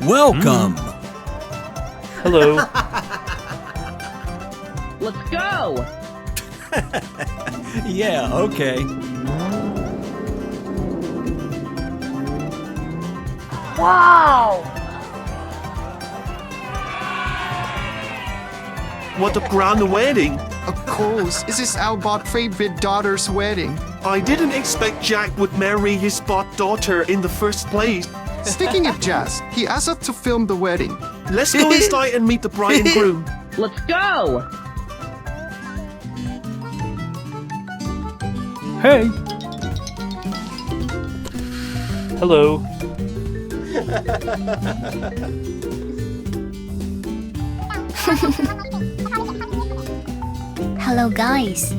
Welcome. Hello. Let's go! Yeah, okay. Wow! What a grand wedding. Of course, this is our bot favorite daughter's wedding. I didn't expect Jack would marry his bot daughter in the first place. Speaking of Jazz, he asked us to film the wedding. Let's go inside and meet the bride and groom. Let's go! Hey. Hello. Hello, guys.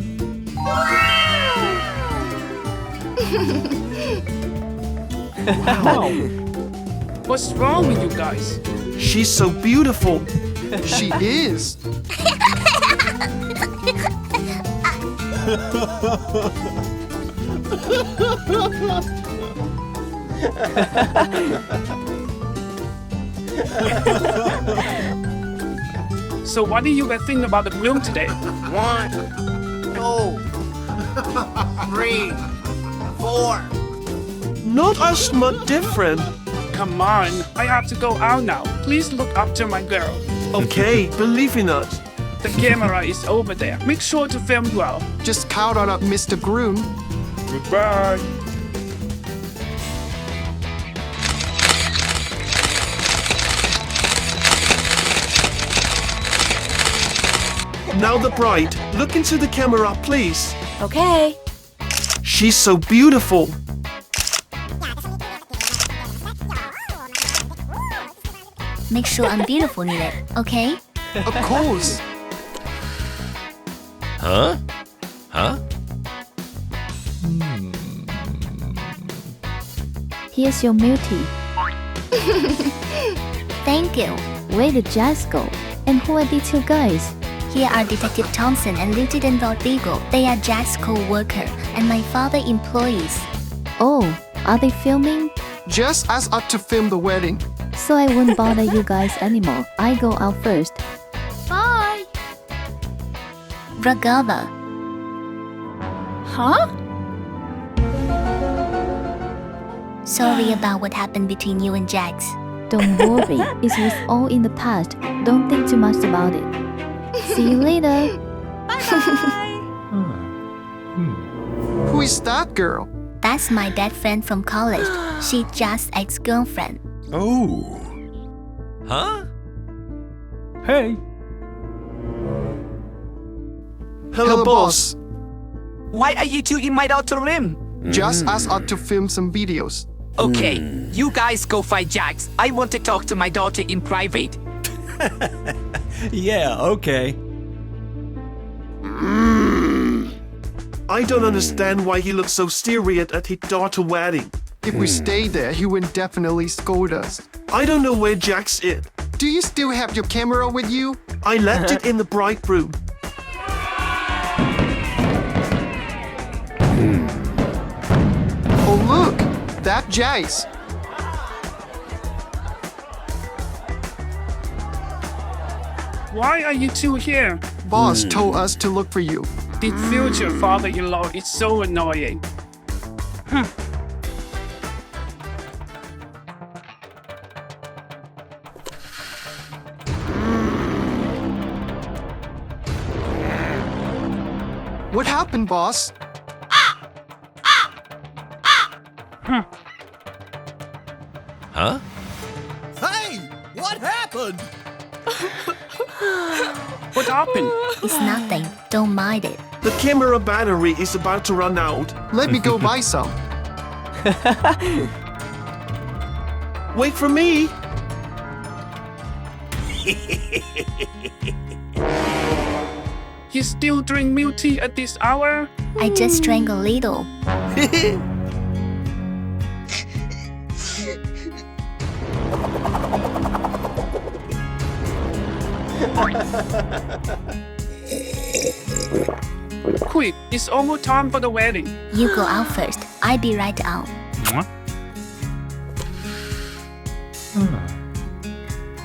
Wow. What's wrong with you guys? She's so beautiful. She is. So what do you guys think about the groom today? 1, 2, 3, 4. Not as much different. Come on, I have to go out now. Please look after my girl. Okay, believe in us. The camera is over there. Make sure to film well. Just count on up, Mr. Groom. Goodbye. Now the bride. Look into the camera, please. Okay. She's so beautiful. Make sure I'm beautiful, Nile. Okay? Of course. Huh? Huh? Here's your milk tea. Thank you. Where did Jazz go? And who are these two guys? Here are Detective Thompson and Lieutenant Rodrigo. They are Jack's co-worker and my father employees. Oh, are they filming? Just asked us to film the wedding. So I won't bother you guys anymore. I go out first. Bye. Bragava. Huh? Sorry about what happened between you and Jax. Don't worry, it was all in the past. Don't think too much about it. See you later. Who is that girl? That's my best friend from college. She's Jack's ex-girlfriend. Oh. Huh? Hey. Hello, boss. Why are you two in my outer room? Just asked us to film some videos. Okay, you guys go fight Jax. I want to talk to my daughter in private. Yeah, okay. I don't understand why he looks so serious at his daughter's wedding. If we stay there, he will definitely scold us. I don't know where Jax is. Do you still have your camera with you? I left it in the bride room. Oh look, that's Jace. Why are you two here? Boss told us to look for you. The future father-in-law is so annoying. What happened, boss? Huh? Hey, what happened? What happened? It's nothing. Don't mind it. The camera battery is about to run out. Let me go buy some. Wait for me. You still drink milk tea at this hour? I just drank a little. Quick, it's almost time for the wedding. You go out first. I'll be right out.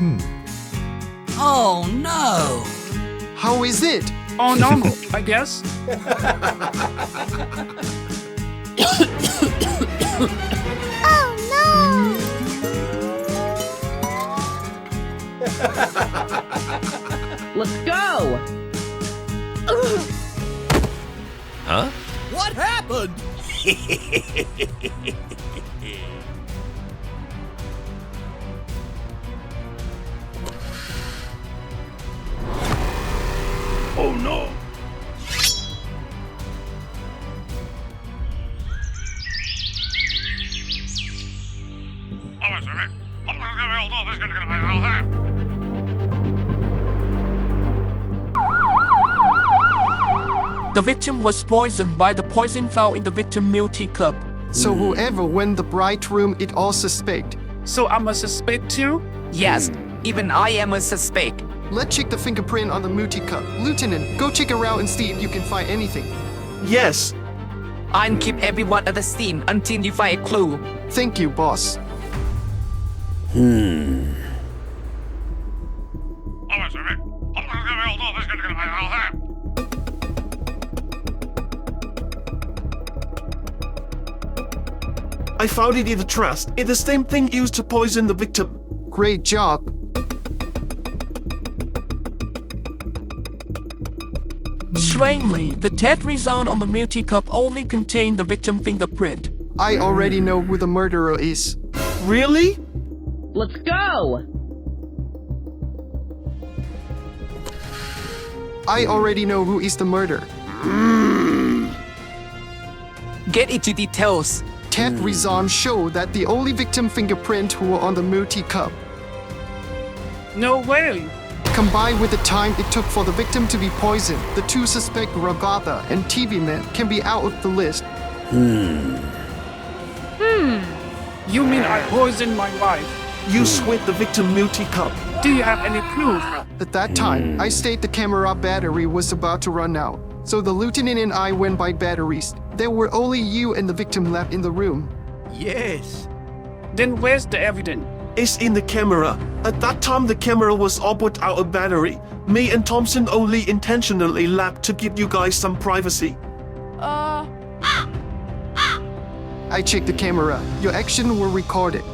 Oh no! How is it? All normal, I guess. Let's go! Huh? What happened? Oh no! The victim was poisoned by the poison found in the victim milk tea cup. So whoever went the bright room, it all suspect. So I'm a suspect too? Yes, even I am a suspect. Let's check the fingerprint on the multi cup. Lieutenant, go check around and see if you can find anything. Yes. I'll keep everyone at the scene until you find a clue. Thank you, boss. I found it in the trash. It's the same thing used to poison the victim. Great job. Strangely, the test result on the milk tea cup only contained the victim fingerprint. I already know who the murderer is. Really? Let's go! I already know who is the murderer. Get into details. Test results show that the only victim fingerprint were on the multi cup. No way! Combined with the time it took for the victim to be poisoned, the two suspects Ragatha and TV Man can be out of the list. You mean I poisoned my wife? You sweat the victim multi-cup. Do you have any proof? At that time, I stayed the camera battery was about to run out. So the lieutenant and I went by batteries. There were only you and the victim left in the room. Yes. Then where's the evidence? It's in the camera. At that time, the camera was all put out of battery. Me and Thompson only intentionally left to give you guys some privacy. I checked the camera. Your actions were recorded.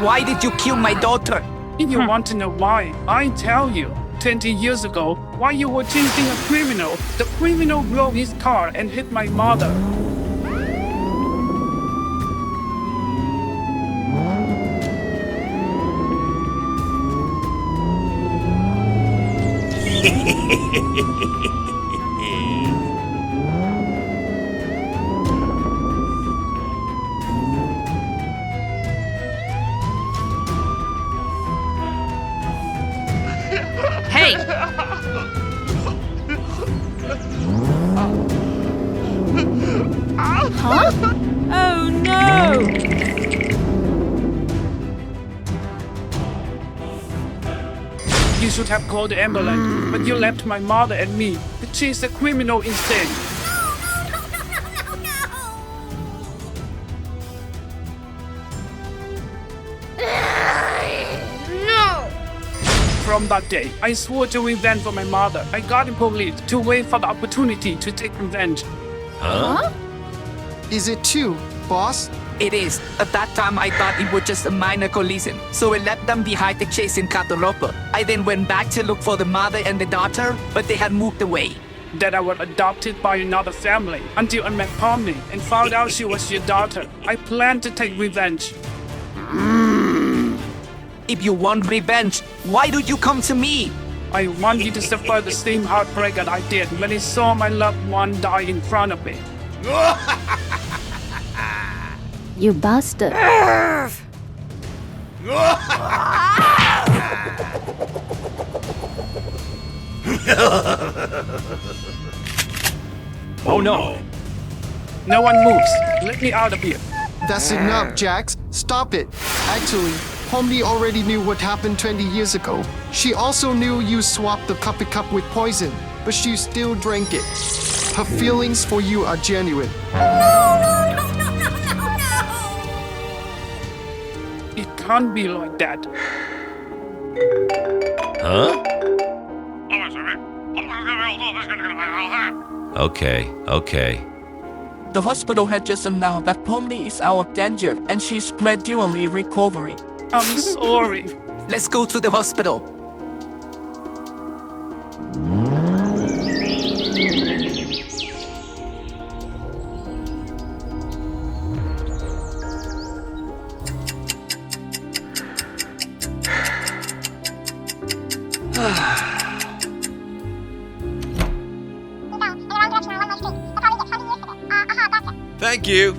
Why did you kill my daughter? If you want to know why, I tell you. 20 years ago, while you were chasing a criminal, the criminal drove his car and hit my mother. Hey! Huh? Oh no! You should have called the ambulance, but you left my mother and me to chase the criminal instead. From that day, I swore to revenge for my mother. I got the police to wait for the opportunity to take revenge. Huh? Is it true, boss? It is. At that time, I thought it was just a minor collision, so I left them behind to chase and cut the robber. I then went back to look for the mother and the daughter, but they had moved away. That I was adopted by another family until I met POMNI and found out she was your daughter. I planned to take revenge. If you want revenge, why do you come to me? I want you to suffer the same heartbreak that I did when I saw my loved one die in front of me. You bastard. Oh no! No one moves. Let me out of here. That's enough, Jax. Stop it. Actually, POMNI already knew what happened 20 years ago. She also knew you swapped the coffee cup with poison, but she still drank it. Her feelings for you are genuine. No, no, no, no, no, no. can't be like that. Huh? Okay. The hospital had just announced that Pomni is out of danger and she's gradually recovering. I'm sorry. Let's go to the hospital. Thank you.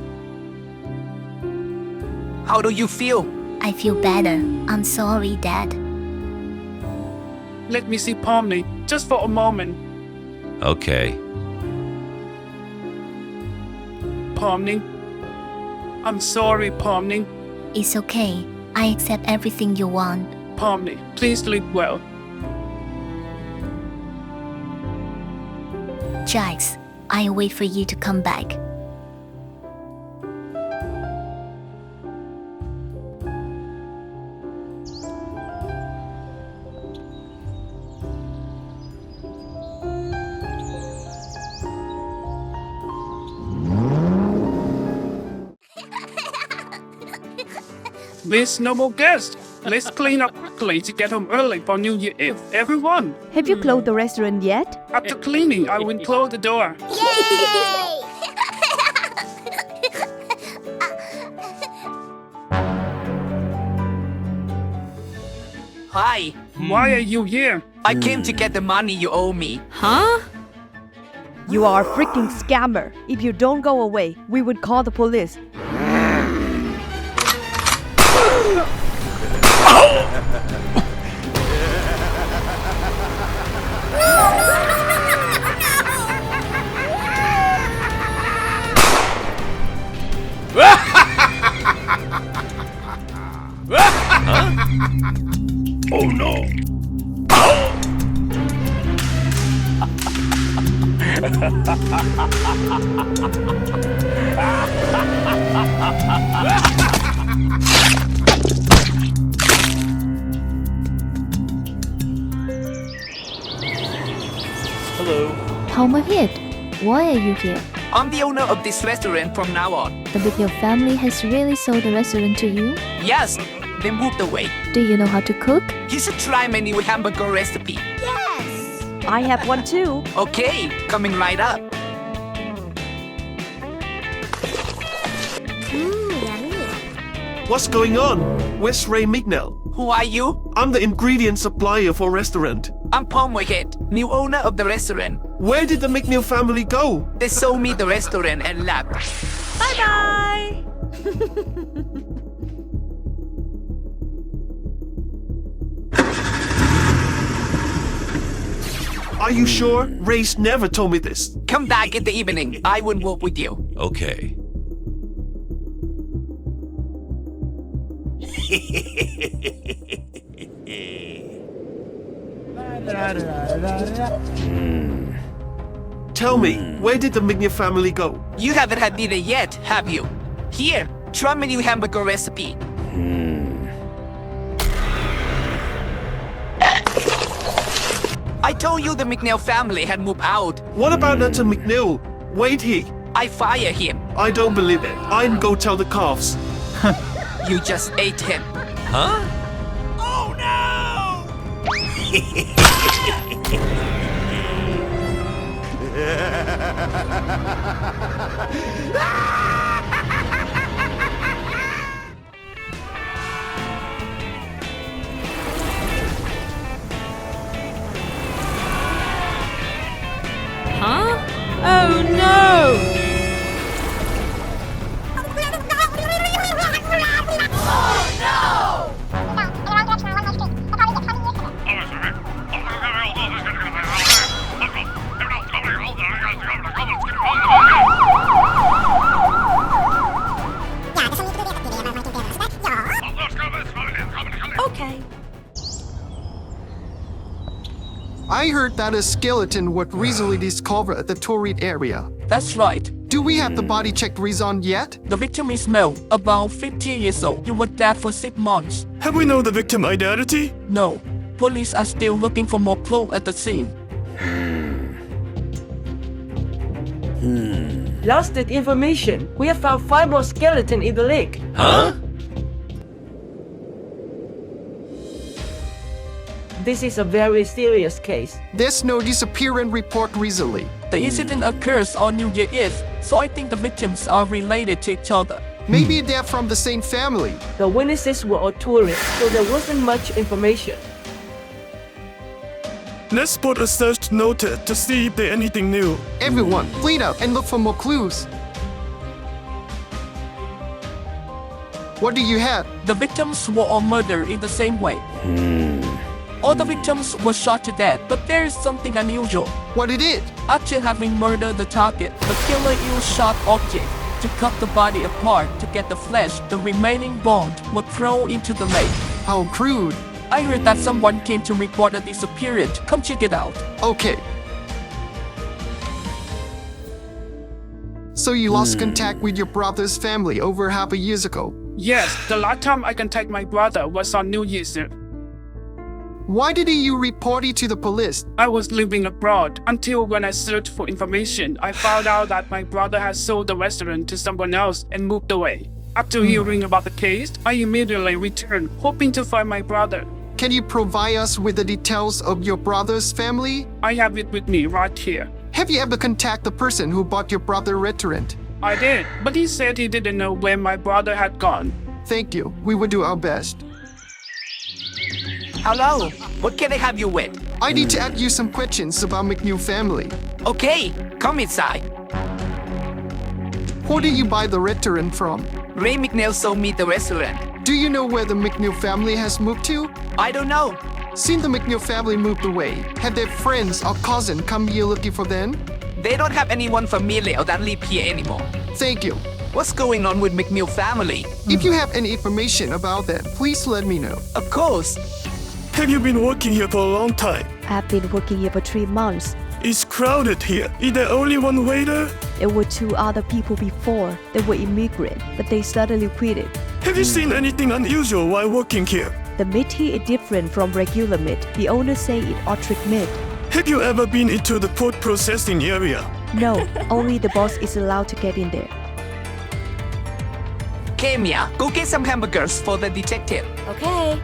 How do you feel? I feel better. I'm sorry, Dad. Let me see Pomni, just for a moment. Okay. Pomni. I'm sorry, Pomni. It's okay. I accept everything you want. Pomni, please sleep well. Jax, I'll wait for you to come back. There's no more guests. Let's clean up quickly to get home early for New Year Eve, everyone. Have you closed the restaurant yet? After cleaning, I will close the door. Hi. Why are you here? I came to get the money you owe me. Huh? You are a freaking scammer. If you don't go away, we would call the police. Oh no. Hello. Palmer Head, why are you here? I'm the owner of this restaurant from now on. The Bignell family has really sold the restaurant to you? Yes, they moved away. Do you know how to cook? You should try my new hamburger recipe. I have one too. Okay, coming right up. What's going on? Where's Ray Mignell? Who are you? I'm the ingredient supplier for restaurant. I'm POMNI JAX, new owner of the restaurant. Where did the Mignell family go? They sold me the restaurant and left. Bye-bye. Are you sure? Ray's never told me this. Come back in the evening. I will work with you. Okay. Tell me, where did the Mignell family go? You haven't had dinner yet, have you? Here, try my new hamburger recipe. I told you the McNeil family had moved out. What about Dr. McNeil? Wait here. I fire him. I don't believe it. I'd go tell the cops. You just ate him. Huh? Oh no! Huh? Oh no! Okay. I heard that a skeleton was recently discovered at the Torrid area. That's right. Do we have the body check result yet? The victim is male, about 50 years old. He was dead for 6 months. Have we know the victim identity? No. Police are still looking for more clues at the scene. Last that information, we have found 5 more skeletons in the lake. Huh? This is a very serious case. There's no disappearance report recently. The incident occurs on New Year Eve, so I think the victims are related to each other. Maybe they're from the same family. The witnesses were all tourists, so there wasn't much information. Let's put a search note to see if there's anything new. Everyone, clean up and look for more clues. What do you have? The victims were all murdered in the same way. All the victims were shot to death, but there is something unusual. What it is? After having murdered the target, the killer used sharp objects to cut the body apart to get the flesh. The remaining bones were thrown into the lake. How crude. I heard that someone came to report a disappearance. Come check it out. Okay. So you lost contact with your brother's family over half a year ago. Yes, the last time I contacted my brother was on New Year's Eve. Why didn't you report it to the police? I was living abroad until when I searched for information, I found out that my brother had sold the restaurant to someone else and moved away. After hearing about the case, I immediately returned, hoping to find my brother. Can you provide us with the details of your brother's family? I have it with me right here. Have you ever contacted the person who bought your brother's restaurant? I did, but he said he didn't know where my brother had gone. Thank you. We will do our best. Hello, what can I have you with? I need to ask you some questions about McNeil family. Okay, come inside. Who did you buy the restaurant from? Ray McNeil sold me the restaurant. Do you know where the McNeil family has moved to? I don't know. Since the McNeil family moved away, have their friends or cousins come here looking for them? They don't have anyone familiar that live here anymore. Thank you. What's going on with McNeil family? If you have any information about them, please let me know. Of course. Have you been working here for a long time? I've been working here for 3 months. It's crowded here. Is there only one waiter? There were 2 other people before. They were immigrants, but they suddenly quit it. Have you seen anything unusual while working here? The meat here is different from regular meat. The owner say it's Autric meat. Have you ever been into the food processing area? No, only the boss is allowed to get in there. Kemia, go get some hamburgers for the detective. Okay.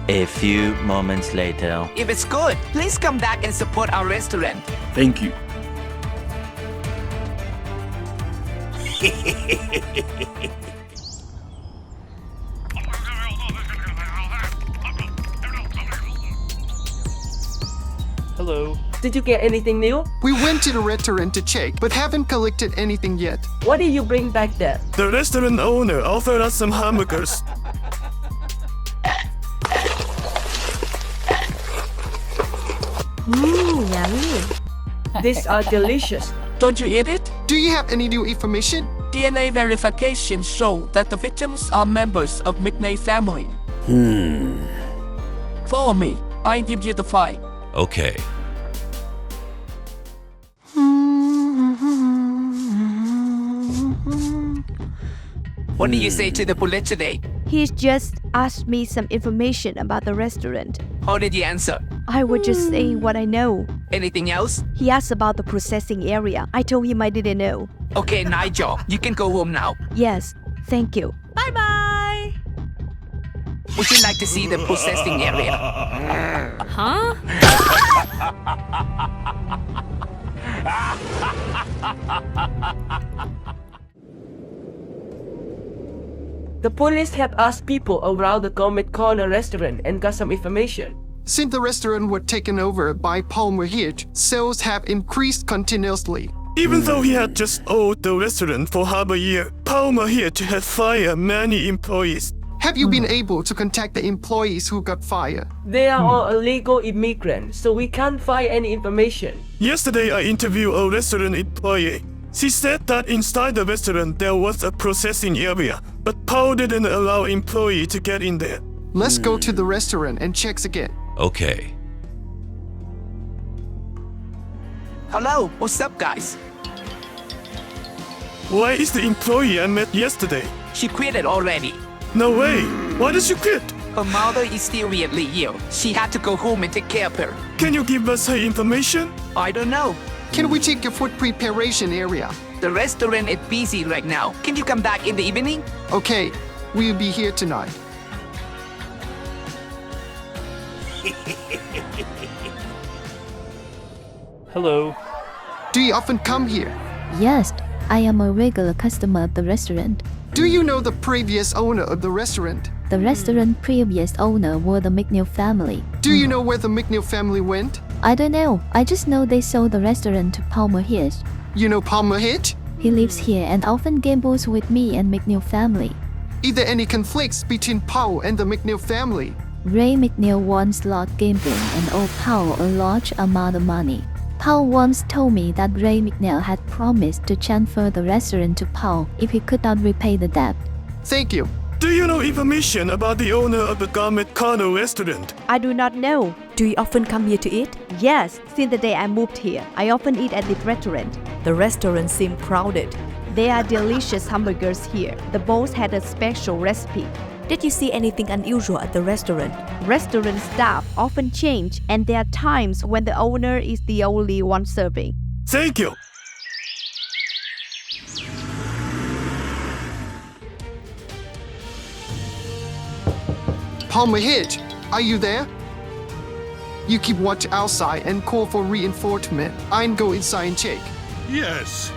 A few moments later. If it's good, please come back and support our restaurant. Thank you. Hello. Did you get anything new? We went to the restaurant to check, but haven't collected anything yet. What did you bring back there? The restaurant owner offered us some hamburgers. Yummy. These are delicious. Don't you eat it? Do you have any new information? DNA verification show that the victims are members of McNeil family. Follow me. I give you the file. Okay. What do you say to the police today? He just asked me some information about the restaurant. How did you answer? I was just saying what I know. Anything else? He asked about the processing area. I told him I didn't know. Okay, Nigel, you can go home now. Yes, thank you. Bye-bye. Would you like to see the processing area? Huh? The police have asked people around the Gourmet Corner restaurant and got some information. Since the restaurant was taken over by POMNI JAX, sales have increased continuously. Even though he had just owned the restaurant for half a year, POMNI JAX had fired many employees. Have you been able to contact the employees who got fired? They are all illegal immigrants, so we can't find any information. Yesterday, I interviewed a restaurant employee. She said that inside the restaurant there was a processing area, but POMNI didn't allow employees to get in there. Let's go to the restaurant and check again. Okay. Hello, what's up, guys? Why is the employee I met yesterday? She quit already. No way. Why did she quit? Her mother is still weirdly ill. She had to go home and take care of her. Can you give us her information? I don't know. Can we take your food preparation area? The restaurant is busy right now. Can you come back in the evening? Okay, we'll be here tonight. Hello. Do you often come here? Yes, I am a regular customer of the restaurant. Do you know the previous owner of the restaurant? The restaurant previous owner were the McNeil family. Do you know where the McNeil family went? I don't know. I just know they sold the restaurant to Palmer Hitch. You know Palmer Hitch? He lives here and often gambles with me and McNeil family. Is there any conflicts between Paul and the McNeil family? Ray McNeil won slot gambling and owed Paul a large amount of money. Paul once told me that Ray McNeil had promised to transfer the restaurant to Paul if he could not repay the debt. Thank you. Do you know information about the owner of the Gourmet Corner restaurant? I do not know. Do you often come here to eat? Yes, since the day I moved here, I often eat at this restaurant. The restaurant seems crowded. There are delicious hamburgers here. The boss had a special recipe. Did you see anything unusual at the restaurant? Restaurant staff often change, and there are times when the owner is the only one serving. Thank you. Palmer Hitch, are you there? You keep watch outside and call for reinforcement. I'll go inside and check. Yes.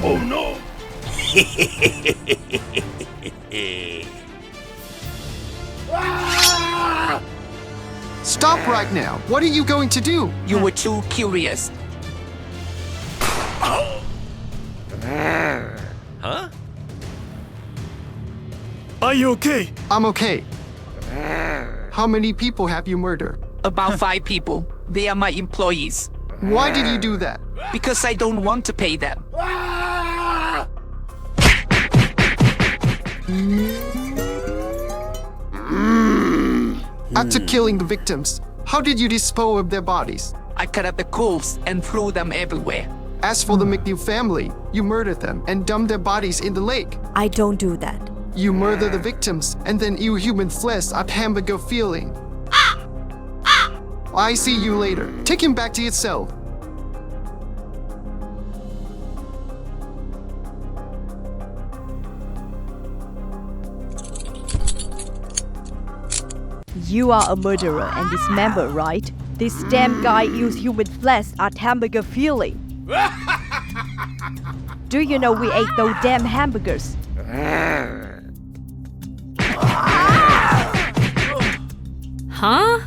Oh no. Stop right now. What are you going to do? You were too curious. Huh? Are you okay? I'm okay. How many people have you murdered? About 5 people. They are my employees. Why did you do that? Because I don't want to pay them. After killing the victims, how did you dispose of their bodies? I cut up the corpse and threw them everywhere. As for the McNeil family, you murdered them and dumped their bodies in the lake. I don't do that. You murder the victims and then eat human flesh at hamburger feeling. I see you later. Take him back to your cell. You are a murderer and dismember, right? This damn guy used human flesh at hamburger feeling. Do you know we ate those damn hamburgers? Huh?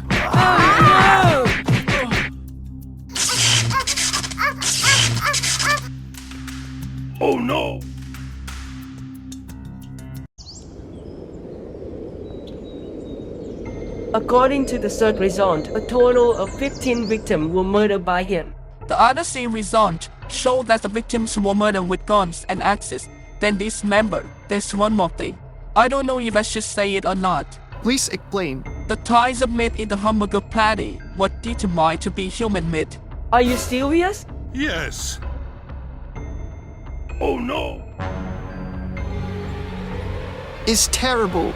Oh no. According to the search result, a total of 15 victims were murdered by him. The other scene result showed that the victims were murdered with guns and axes, then dismembered. There's one more thing. I don't know if I should say it or not. Please explain. The types of meat in the hamburger patty were determined to be human meat. Are you serious? Yes. Oh no. It's terrible.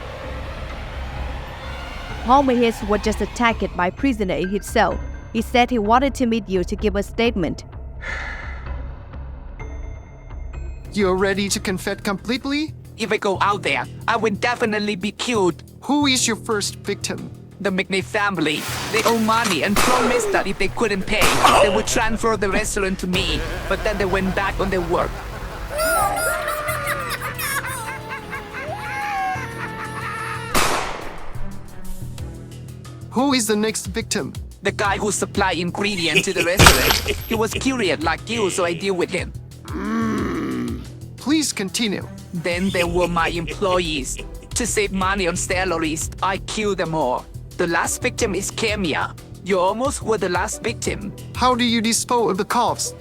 Palmer Hitch was just attacked by a prisoner in his cell. He said he wanted to meet you to give a statement. You're ready to confess completely? If I go out there, I will definitely be killed. Who is your first victim? The McNeil family. They owe money and promised that if they couldn't pay, they would transfer the restaurant to me. But then they went back on their work. Who is the next victim? The guy who supplied ingredients to the restaurant. He was curious like you, so I deal with him. Please continue. Then there were my employees. To save money on salaries, I killed them all. The last victim is Kemia. You almost were the last victim. How do you dispose of the corpse?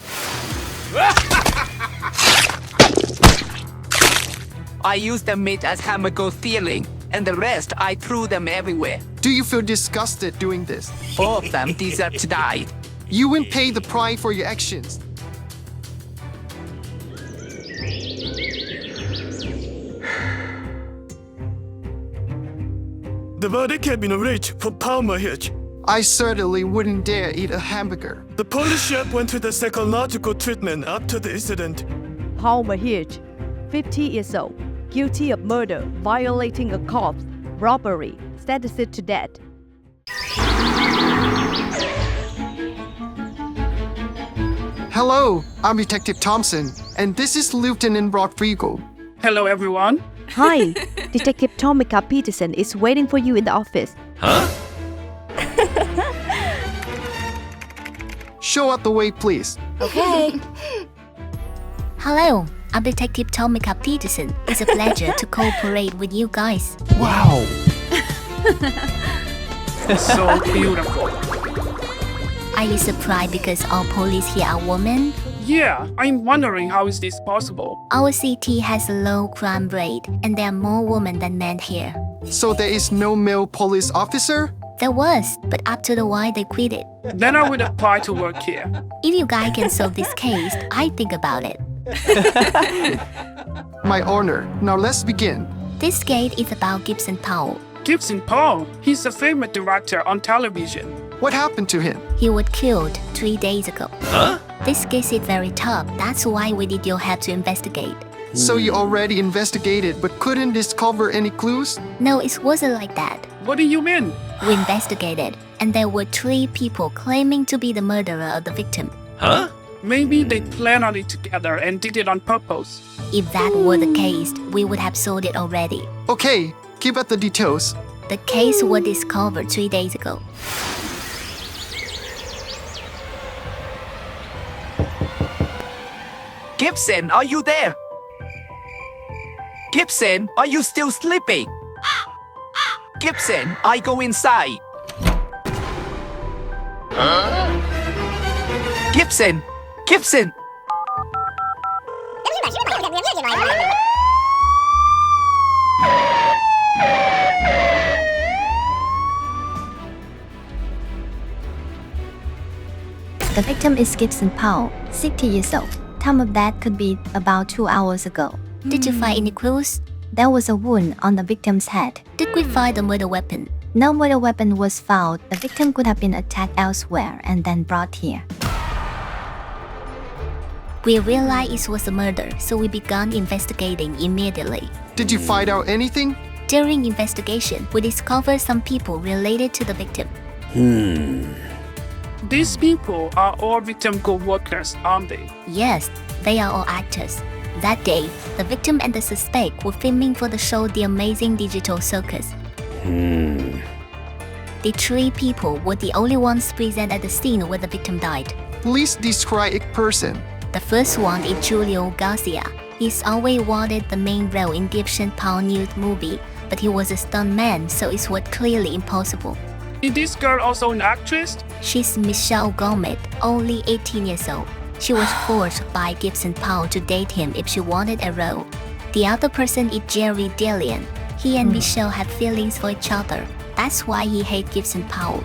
I used the meat as hamburger filling, and the rest I threw them everywhere. Do you feel disgusted doing this? All of them deserve to die. You will pay the price for your actions. The verdict had been reached for POMNI JAX. I certainly wouldn't dare eat a hamburger. The Polish chef went to the psychological treatment after the incident. POMNI JAX, 50 years old, guilty of murder, violating a corpse, robbery, sentenced to death. Hello, I'm Detective Thompson, and this is Lieutenant Rodrigo. Hello, everyone. Hi, Detective Tomika Peterson is waiting for you in the office. Huh? Show out the way, please. Okay. Hello, I'm Detective Tomika Peterson. It's a pleasure to cooperate with you guys. Wow. So beautiful. Are you surprised because all police here are women? Yeah, I'm wondering how is this possible? Our city has a low crime rate, and there are more women than men here. So there is no male police officer? There was, but after a while they quit it. Then I would apply to work here. If you guys can solve this case, I'd think about it. My honor. Now let's begin. This case is about Gibson Powell. Gibson Powell, he's a famous director on television. What happened to him? He was killed 3 days ago. Huh? This case is very tough. That's why we need your help to investigate. So you already investigated but couldn't discover any clues? No, it wasn't like that. What do you mean? We investigated, and there were 3 people claiming to be the murderer of the victim. Huh? Maybe they planned on it together and did it on purpose. If that were the case, we would have solved it already. Okay, give us the details. The case was discovered 3 days ago. Gibson, are you there? Gibson, are you still sleeping? Gibson, I go inside. Gibson! Gibson! The victim is Gibson Powell, 60 years old. Time of death could be about 2 hours ago. Did you find any clues? There was a wound on the victim's head. Did we find the murder weapon? No murder weapon was found. The victim could have been attacked elsewhere and then brought here. We realized it was a murder, so we began investigating immediately. Did you find out anything? During investigation, we discovered some people related to the victim. These people are all victim co-workers, aren't they? Yes, they are all actors. That day, the victim and the suspect were filming for the show The Amazing Digital Circus. The 3 people were the only ones present at the scene where the victim died. Please describe each person. The first one is Julio Garcia. He's always wanted the main role in Gibson Powell news movie, but he was a stuntman, so it was clearly impossible. Is this girl also an actress? She's Michelle Gomez, only 18 years old. She was forced by Gibson Powell to date him if she wanted a role. The other person is Jerry Dillian. He and Michelle had feelings for each other. That's why he hates Gibson Powell.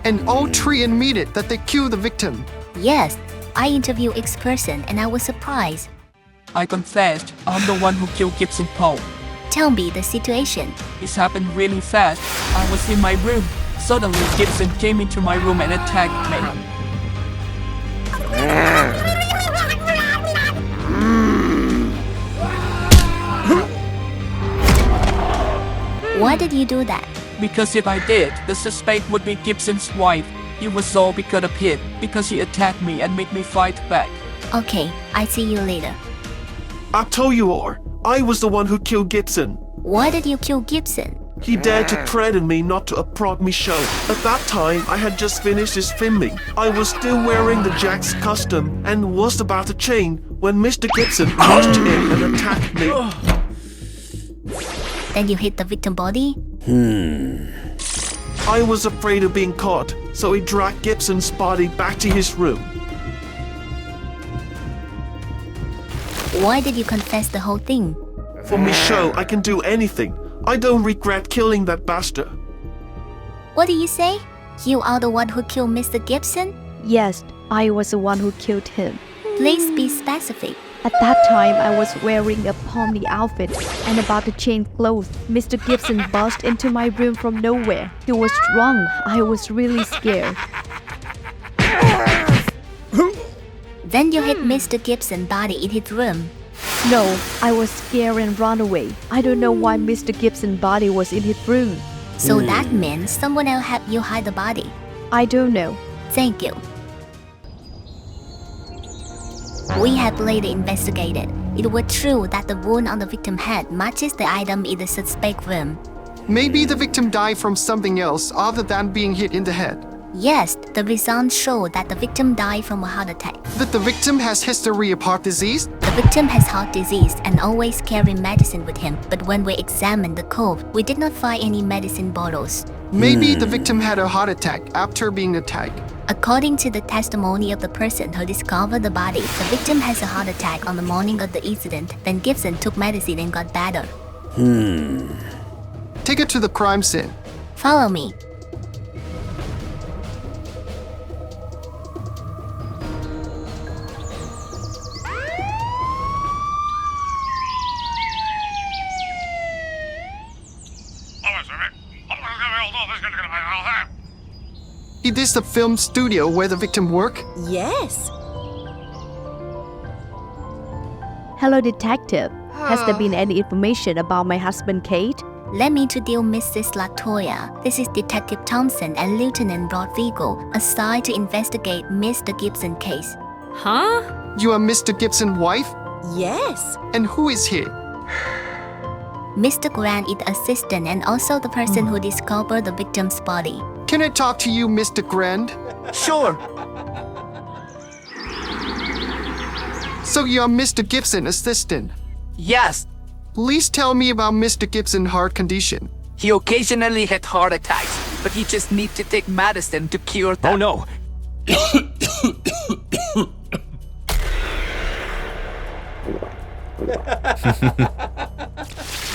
And all 3 admitted that they killed the victim. Yes, I interviewed each person and I was surprised. I confessed, I'm the one who killed Gibson Powell. Tell me the situation. It happened really fast. I was in my room. Suddenly, Gibson came into my room and attacked me. Why did you do that? Because if I did, the suspect would be Gibson's wife. It was all because of him, because he attacked me and made me fight back. Okay, I see you later. I told you all, I was the one who killed Gibson. Why did you kill Gibson? He dared to threaten me not to applaud me show. At that time, I had just finished his filming. I was still wearing the Jax costume and was about to change when Mr. Gibson rushed in and attacked me. Then you hit the victim body? I was afraid of being caught, so he dragged Gibson's body back to his room. Why did you confess the whole thing? For Michelle, I can do anything. I don't regret killing that bastard. What do you say? You are the one who killed Mr. Gibson? Yes, I was the one who killed him. Please be specific. At that time, I was wearing a POMNI outfit and about to change clothes. Mr. Gibson burst into my room from nowhere. He was drunk. I was really scared. Then you hid Mr. Gibson's body in his room. No, I was scared and ran away. I don't know why Mr. Gibson's body was in his room. So that means someone else helped you hide the body. I don't know. Thank you. We have later investigated. It was true that the wound on the victim's head matches the item in the suspect room. Maybe the victim died from something else other than being hit in the head. Yes, the results show that the victim died from a heart attack. That the victim has history of heart disease? The victim has heart disease and always carry medicine with him, but when we examined the coat, we did not find any medicine bottles. Maybe the victim had a heart attack after being attacked. According to the testimony of the person who discovered the body, the victim has a heart attack on the morning of the incident. Then Gibson took medicine and got better. Take it to the crime scene. Follow me. Is this the film studio where the victim worked? Yes. Hello, detective. Has there been any information about my husband, Kate? Let me introduce Mrs. Latoya. This is Detective Thompson and Lieutenant Rodrigo, assigned to investigate Mr. Gibson's case. Huh? You are Mr. Gibson's wife? Yes. And who is he? Mr. Grant is the assistant and also the person who discovered the victim's body. Can I talk to you, Mr. Grant? Sure. So you are Mr. Gibson's assistant? Yes. Please tell me about Mr. Gibson's heart condition. He occasionally had heart attacks, but he just needs to take medicine to cure them. Oh no!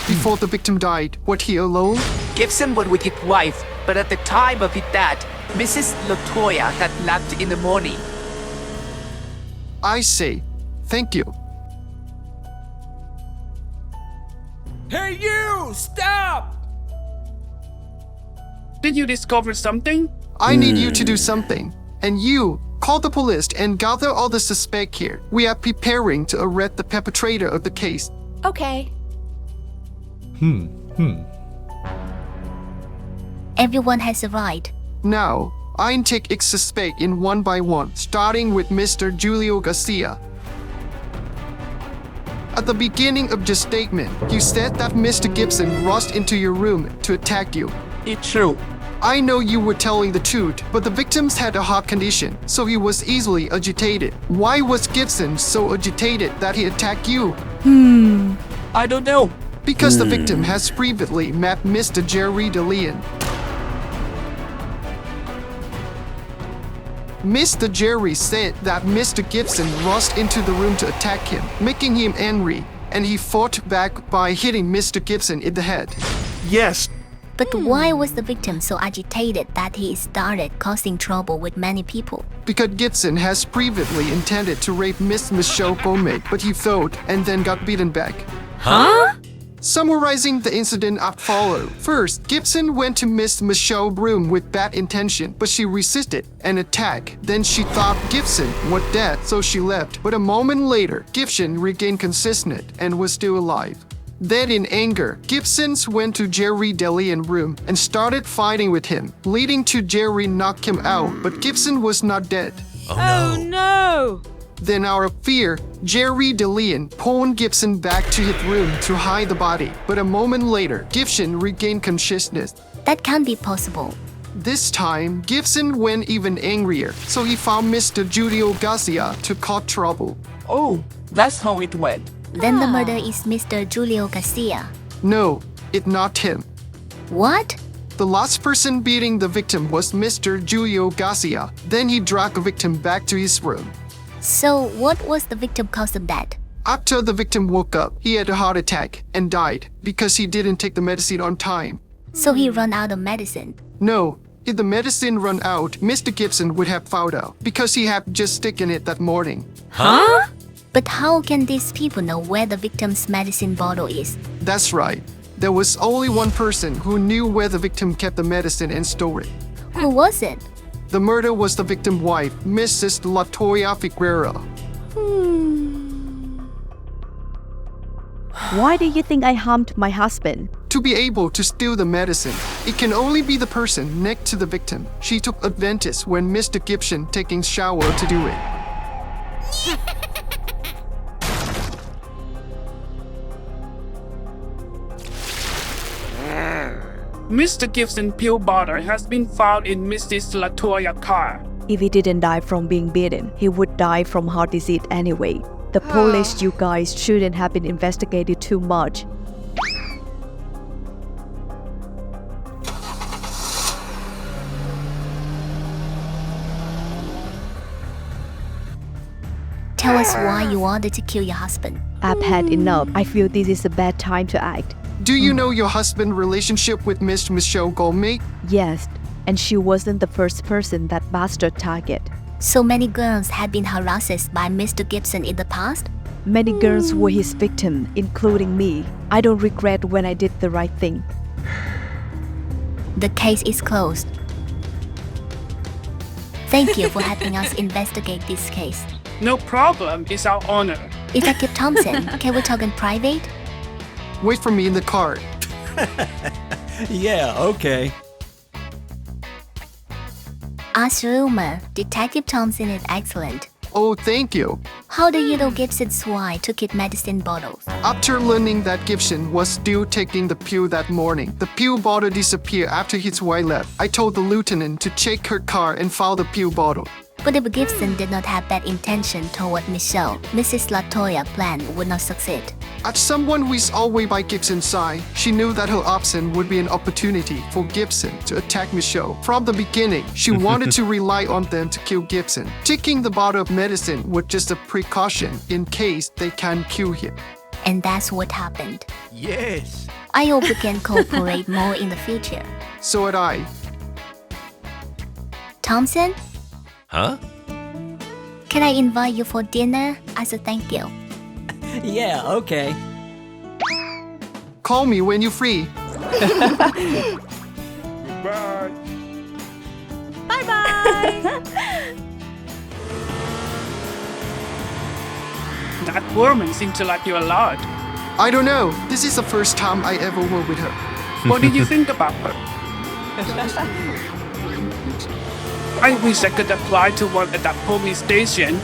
Before the victim died, was he alone? Gibson was with his wife, but at the time of his death, Mrs. Latoya had left in the morning. I see. Thank you. Hey you! Stop! Did you discover something? I need you to do something. And you, call the police and gather all the suspects here. We are preparing to arrest the perpetrator of the case. Okay. Everyone has arrived. Now, I take each suspect in one by one, starting with Mr. Julio Garcia. At the beginning of your statement, you said that Mr. Gibson rushed into your room to attack you. It's true. I know you were telling the truth, but the victim had a heart condition, so he was easily agitated. Why was Gibson so agitated that he attacked you? I don't know. Because the victim has previously met Mr. Jerry DeLeon. Mr. Jerry said that Mr. Gibson rushed into the room to attack him, making him angry, and he fought back by hitting Mr. Gibson in the head. Yes. But why was the victim so agitated that he started causing trouble with many people? Because Gibson has previously intended to rape Miss Michelle Gomez, but he failed and then got beaten back. Huh? Summarizing the incident as follows. First, Gibson went to Miss Michelle's room with bad intention, but she resisted an attack. Then she thought Gibson was dead, so she left. But a moment later, Gibson regained consciousness and was still alive. Then in anger, Gibson went to Jerry DeLeon's room and started fighting with him, leading to Jerry knock him out, but Gibson was not dead. Oh no! Then out of fear, Jerry DeLeon pulled Gibson back to his room to hide the body. But a moment later, Gibson regained consciousness. That can't be possible. This time, Gibson went even angrier, so he found Mr. Julio Garcia to cause trouble. Oh, that's how it went. Then the murder is Mr. Julio Garcia. No, it's not him. What? The last person beating the victim was Mr. Julio Garcia. Then he dragged the victim back to his room. So what was the victim's cause of death? After the victim woke up, he had a heart attack and died because he didn't take the medicine on time. So he ran out of medicine. No, if the medicine run out, Mr. Gibson would have found out because he had just taken it that morning. Huh? But how can these people know where the victim's medicine bottle is? That's right. There was only one person who knew where the victim kept the medicine and stored it. Who was it? The murder was the victim's wife, Mrs. Latoya Figueroa. Why do you think I harmed my husband? To be able to steal the medicine, it can only be the person next to the victim. She took advantage when Mr. Gibson taking shower to do it. Mr. Gibson's pill bottle has been found in Mrs. Latoya's car. If he didn't die from being beaten, he would die from heart disease anyway. The police, you guys shouldn't have been investigated too much. Tell us why you wanted to kill your husband. I've had enough. I feel this is a bad time to act. Do you know your husband's relationship with Miss Michelle Gomez? Yes, and she wasn't the first person that bastard target. So many girls had been harassed by Mr. Gibson in the past? Many girls were his victim, including me. I don't regret when I did the right thing. The case is closed. Thank you for helping us investigate this case. No problem, it's our honor. Detective Thompson, can we talk in private? Wait for me in the car. Yeah, okay. As rumor, Detective Thompson is excellent. Oh, thank you. How do you know Gibson's wife took his medicine bottles? After learning that Gibson was still taking the pill that morning, the pill bottle disappeared after his wife left. I told the lieutenant to check her car and found the pill bottle. But if Gibson did not have bad intention toward Michelle, Mrs. Latoya's plan would not succeed. As someone who is always by Gibson's side, she knew that her absence would be an opportunity for Gibson to attack Michelle. From the beginning, she wanted to rely on them to kill Gibson. Taking the bottle of medicine was just a precaution in case they can kill him. And that's what happened. Yes. I hope we can cooperate more in the future. So had I. Thompson, Huh? can I invite you for dinner as a thank you? Yeah, okay. Call me when you're free. Bye. Bye-bye. That woman seems to like you a lot. I don't know. This is the first time I ever worked with her. What did you think about her? I wish I could apply to work at that police station.